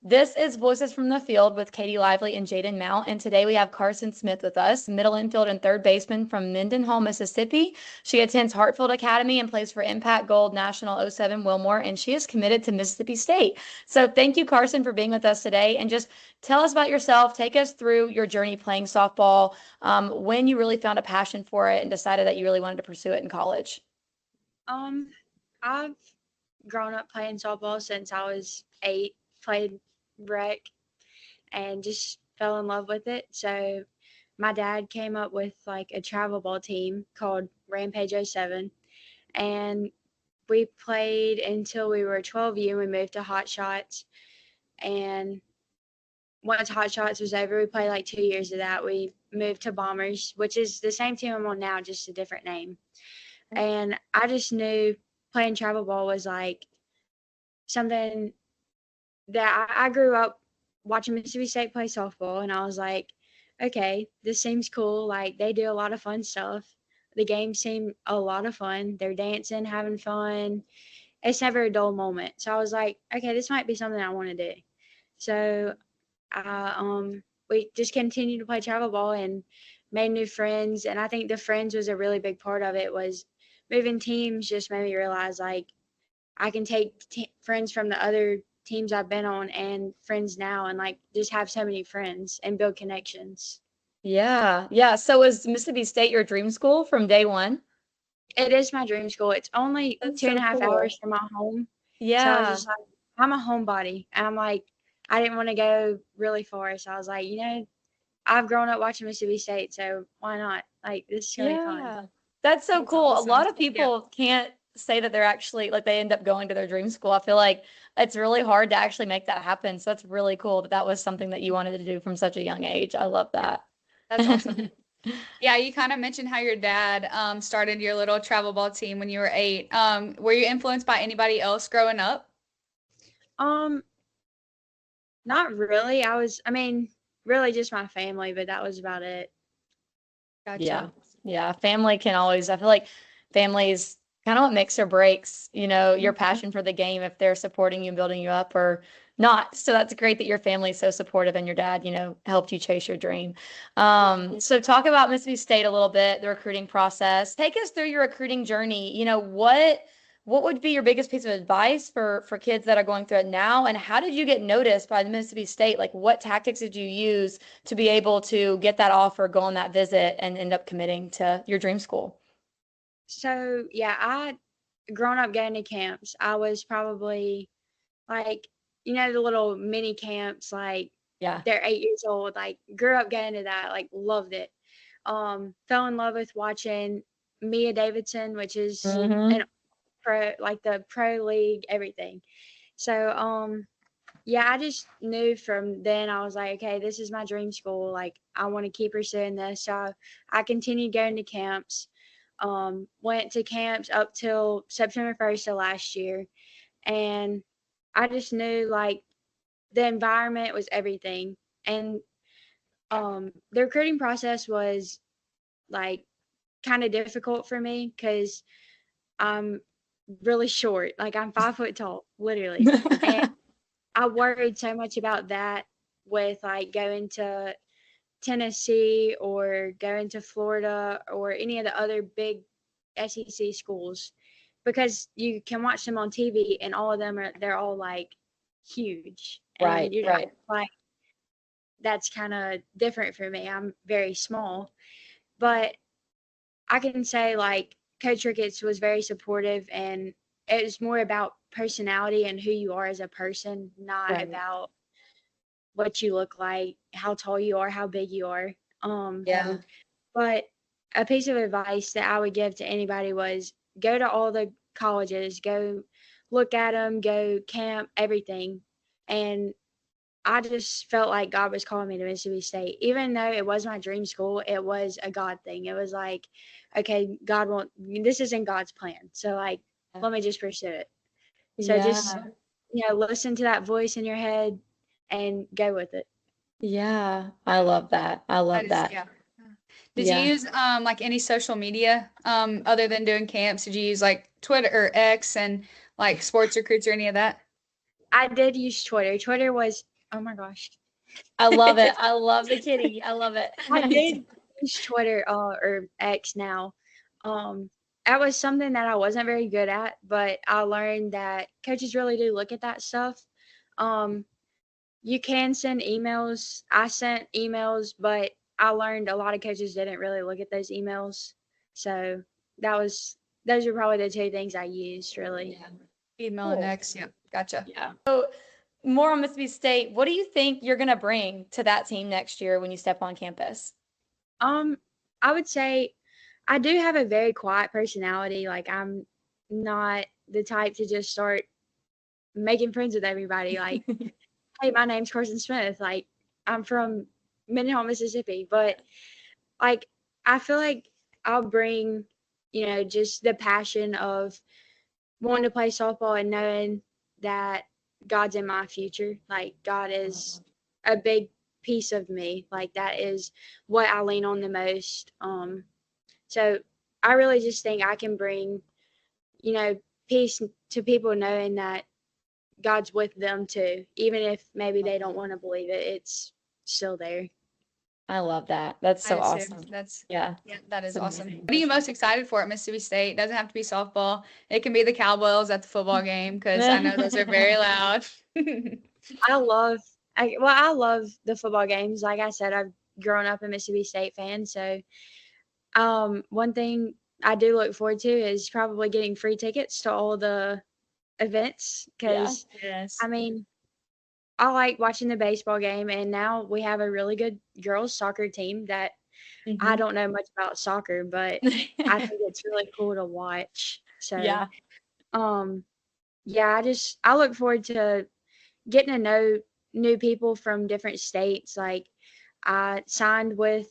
This is Voices from the Field with Katie Lively and Jayden Mount. And today we have Carson Smith with us, middle infield and third baseman from Mendenhall, Mississippi. She attends Hartfield Academy and plays for Impact Gold National '07 Wilmore, and she is committed to Mississippi State. So thank you, Carson, for being with us today. And just tell us about yourself. Take us through your journey playing softball, when you really found a passion for it and decided that you really wanted to pursue it in college. Um, I've grown up playing softball since I was 8, played rec, and just fell in love with it. So my dad came up with like a travel ball team called Rampage '07, and we played until we were 12U and we moved to Hot Shots. And once Hot Shots was over, we played like 2 years of that. We moved to Bombers, which is the same team I'm on now, just a different name. And I just knew playing travel ball was like something that I grew up watching Mississippi State play softball, and I was like, okay, this seems cool. Like, they do a lot of fun stuff. The games seem a lot of fun. They're dancing, having fun. It's never a dull moment. So I was like, okay, this might be something I want to do. So we just continued to play travel ball and made new friends. And I think the friends was a really big part of it. Was moving teams just made me realize, like, I can take friends from the other teams I've been on and friends now, and like just have so many friends and build connections. Yeah. Yeah. So was Mississippi State your dream school from day one? It is my dream school. It's only That's two and so a half cool. hours from my home. So I was Yeah. just like, I'm a homebody. And I'm like, I didn't want to go really far. So I was like, I've grown up watching Mississippi State, so why not? Like, this is gonna be fun. Yeah. That's so That's cool. A awesome. lot of Yeah. people can't say that they're actually like they end up going to their dream school. I feel like it's really hard to actually make that happen. So that's really cool that that was something that you wanted to do from such a young age. I love Yeah. that. That's awesome. Yeah, you kind of mentioned how your dad started your little travel ball team when you were 8. Were you influenced by anybody else growing up? Um, Not really. I mean, really just my family, but that was about it. Yeah. Gotcha. Yeah. Family can always, I feel like family's kind of what makes or breaks, your Mhm. passion for the game if they're supporting you and building you up or not. So that's great that your family's so supportive and your dad, helped you chase your dream. So talk about Mississippi State a little bit, the recruiting process. Take us through your recruiting journey. What would be your biggest piece of advice for kids that are going through it now? And how did you get noticed by the Mississippi State? Like, what tactics did you use to be able to get that offer, go on that visit, and end up committing to your dream school? So yeah, I grown up going to camps. I was probably like, the little mini camps, like Yeah. they're 8 years old, like grew up going to that, like loved it. Fell in love with watching Mia Davidson, which is Mm-hmm. an pro, like the pro league, everything. So yeah, I just knew from then I was like, okay, this is my dream school. Like, I want to keep pursuing this. So I continued going to camps. Went to camps up till September 1st of last year. And I just knew like the environment was everything. And the recruiting process was like kind of difficult for me because I'm really short. Like, I'm 5 foot tall, literally. And I worried so much about that with like going to Tennessee or going to Florida or any of the other big SEC schools, because you can watch them on TV and all of them they're all like huge, and Right, right. like, that's kind of different for me. I'm very small, but I can say like Coach Ricketts was very supportive, and it was more about personality and who you are as a person, not Right. about what you look like, how tall you are, how big you are. Um, Yeah. but a piece of advice that I would give to anybody was go to all the colleges, go look at them, go camp, everything. And I just felt like God was calling me to Mississippi State. Even though it was my dream school, it was a God thing. It was like, okay, this isn't God's plan. So, like, let me just pursue it. So just, Yeah. listen to that voice in your head and go with it. Yeah. I love that. I That love is, that. yeah. Did you Yeah. use like any social media other than doing camps? Did you use like Twitter or X and like sports recruits or any of that? I did use Twitter. Twitter was, oh my gosh. I love it. I love the kitty. I love it. I did use Twitter or X now. That was something that I wasn't very good at, but I learned that coaches really do look at that stuff. You can send emails. I sent emails, but I learned a lot of coaches didn't really look at those emails. So those are probably the two things I used really. Email Cool. next. Yep. Gotcha. Yeah. So more on Mississippi State, what do you think you're going to bring to that team next year when you step on campus? I would say I do have a very quiet personality. Like I'm not the type to just start making friends with everybody. Like, hey, my name's Carson Smith. Like, I'm from Mendenhall, Mississippi. But like, I feel like I'll bring, just the passion of wanting to play softball and knowing that God's in my future. Like, God is a big piece of me. Like, that is what I lean on the most. So I really just think I can bring, peace to people knowing that God's with them too. Even if maybe they don't want to believe it, it's still there. I love that. That's so I do too. awesome. That's Yeah. that is It's awesome. amazing. What are you most excited for at Mississippi State? Doesn't have to be softball. It can be the cowbells at the football game because I know those are very loud. I love the football games. Like I said, I've grown up a Mississippi State fan, so one thing I do look forward to is probably getting free tickets to all the events because Yes. I mean, I like watching the baseball game, and now we have a really good girls soccer team that I don't know much about soccer, but I think it's really cool to watch. So Yeah. yeah, I look forward to getting to know new people from different states. Like I signed with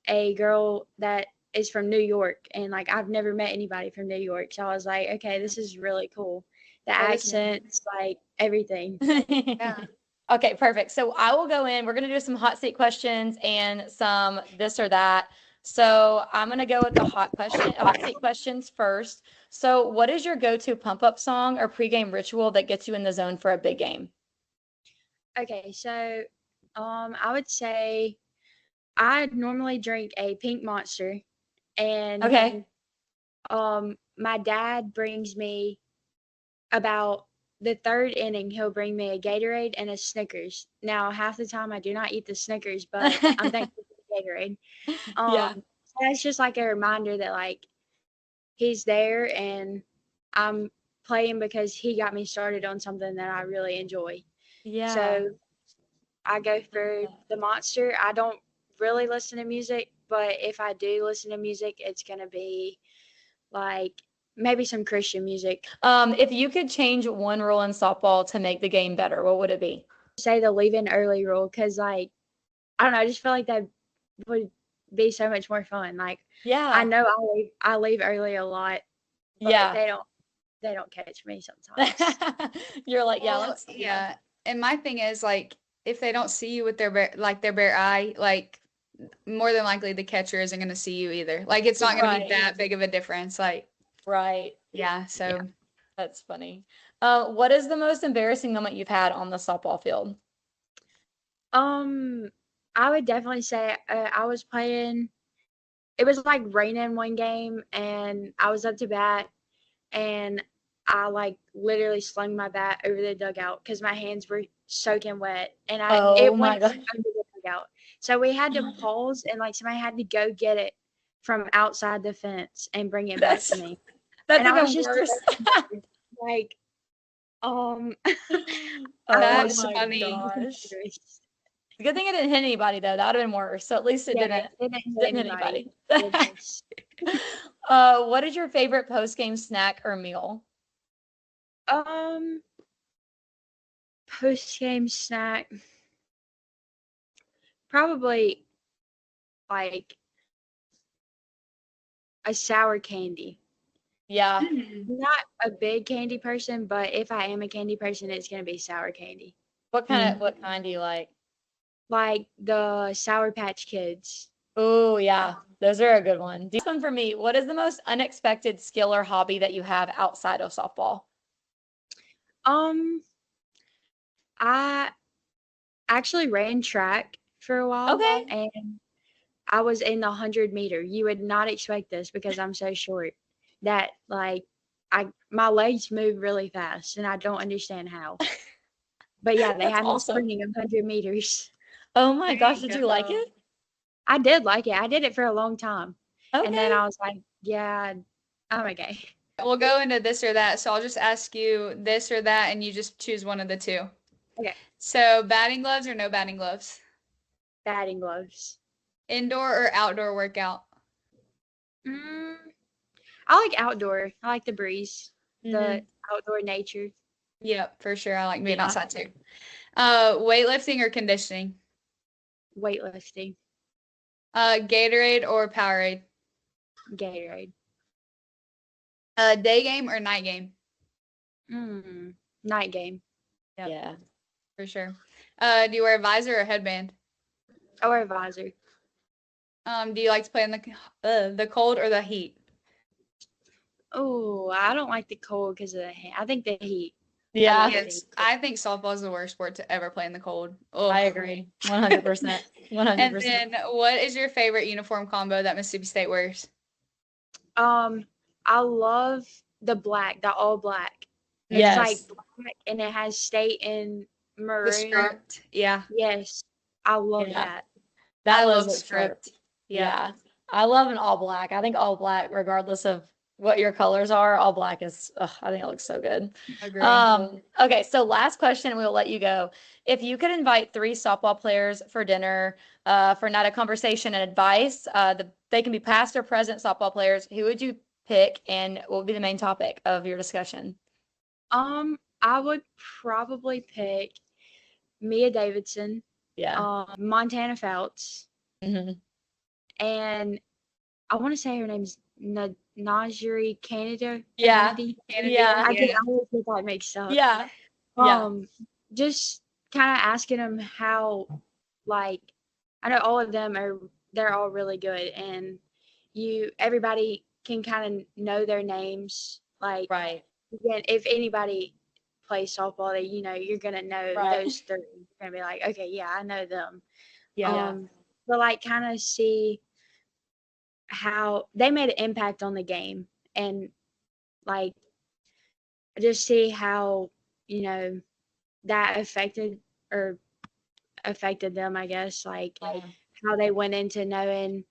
a girl that is from New York, and like I've never met anybody from New York. So I was like, okay, this is really cool. The That is nice. accents, like everything. Yeah. Okay, perfect. So I will go in. We're going to do some hot seat questions and some this or that. So I'm going to go with the hot seat questions first. So what is your go-to pump up song or pregame ritual that gets you in the zone for a big game? Okay, so I would say I normally drink a pink monster, and Okay. my dad brings me about the third inning, he'll bring me a Gatorade and a Snickers. Now, half the time I do not eat the Snickers, but I'm thankful for the Gatorade. Yeah. So that's just like a reminder that like he's there and I'm playing because he got me started on something that I really enjoy. Yeah. So I go for the monster. I don't really listen to music, but if I do listen to music, it's gonna be like maybe some Christian music. If you could change one rule in softball to make the game better, what would it be? Say the leave in early rule because like I don't know, I just feel like that would be so much more fun. Like Yeah. I know I leave early a lot, but Yeah. they don't catch me sometimes. You're like, yeah, Well, yeah. And my thing is like if they don't see you with their bare eye, like more than likely the catcher isn't going to see you either. Like it's not going to be that big of a difference. Like right. yeah. So That's funny. What is the most embarrassing moment you've had on the softball field? I would definitely say I was playing. It was like raining one game, and I was up to bat, and I like literally slung my bat over the dugout because my hands were soaking wet, and it my went God. under the dugout. So we had to pause, and like somebody had to go get it from outside the fence and bring it back to me. That's And I was even just worse. like, Oh That's my funny. gosh. Good thing it didn't hit anybody though. That would have been worse. So at least it didn't hit anybody. Goodness. What is your favorite post-game snack or meal? Post-game snack, probably like a sour candy. Yeah. Not a big candy person, but if I am a candy person, it's gonna be sour candy. What kind do you like? Like the Sour Patch Kids. Oh, yeah. Those are a good one. This one for me. What is the most unexpected skill or hobby that you have outside of softball? I actually ran track for a while. Okay. And I was in the 100 meter. You would not expect this because I'm so short. That like my legs move really fast, and I don't understand how. But yeah, they That's had me awesome. sprinting 100 meters. Oh my There gosh, you did you like go. it? I did like it. I did it for a long time, and then Okay. I was like, yeah, I'm okay. We'll go into this or that. So I'll just ask you this or that, and you just choose one of the two. Okay, So batting gloves or no batting gloves? batting gloves. Indoor or outdoor workout? Mm, I like outdoor. I like the breeze, the outdoor nature. Yep, for sure. I like being Yeah. outside too. Weightlifting or conditioning? Weightlifting, Gatorade or Powerade? Gatorade. Day game or night game? Night game. Yep, Yeah. for sure. Do you wear a visor or headband? I wear a visor. Do you like to play in the cold or the heat? Oh, I don't like the cold because of the heat. I think the heat. Yeah. love Yes, I think softball is the worst sport to ever play in the cold. I Ugh. agree. 100%. 100%. And then, what is your favorite uniform combo that Mississippi State wears? I love the black, the all black. It's Yes. like black and it has state in The maroon. script. Yeah. Yes, I love Yeah. that. That I was love a script. trip. Yeah. I love an all black. I think all black, regardless of what your colors are, all black is, I think it looks so good. Agree. Okay, so last question, and we'll let you go. If you could invite 3 softball players for dinner, for a night of conversation and advice, they can be past or present softball players, who would you pick, and what would be the main topic of your discussion? I would probably pick Mia Davidson, Yeah. Montana Fouts, hmm and I want to say her name's Najiri Canada. Yeah. Kennedy. Yeah. I always get that mixed up. Yeah. Yeah. Just kind of asking them how, like, I know all of them they're all really good, and everybody can kind of know their names. Like, Right. again, if anybody plays softball, that you're gonna know Right. those three. You're gonna be like, okay, yeah, I know them. Yeah. But like, kind of see how they made an impact on the game, and like, just see how that affected them, I guess, like Yeah. how they went into knowing,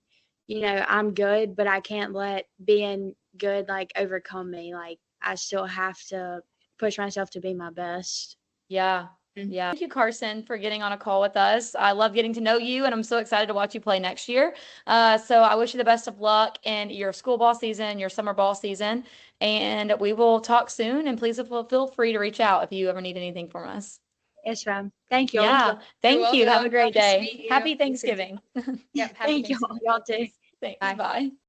I'm good, but I can't let being good like overcome me. Like, I still have to push myself to be my best. Yeah. Yeah. Thank you, Carson, for getting on a call with us. I love getting to know you, and I'm so excited to watch you play next year. So I wish you the best of luck in your school ball season, your summer ball season, and we will talk soon. And please feel free to reach out if you ever need anything from us. Yes, ma'am. Thank you. Yeah. Thank you. Have a welcome. great Nice to day. meet you. Happy Thanksgiving. Yep. Happy Thank you. Thanksgiving. Y'all too. Thanks. Bye. Bye.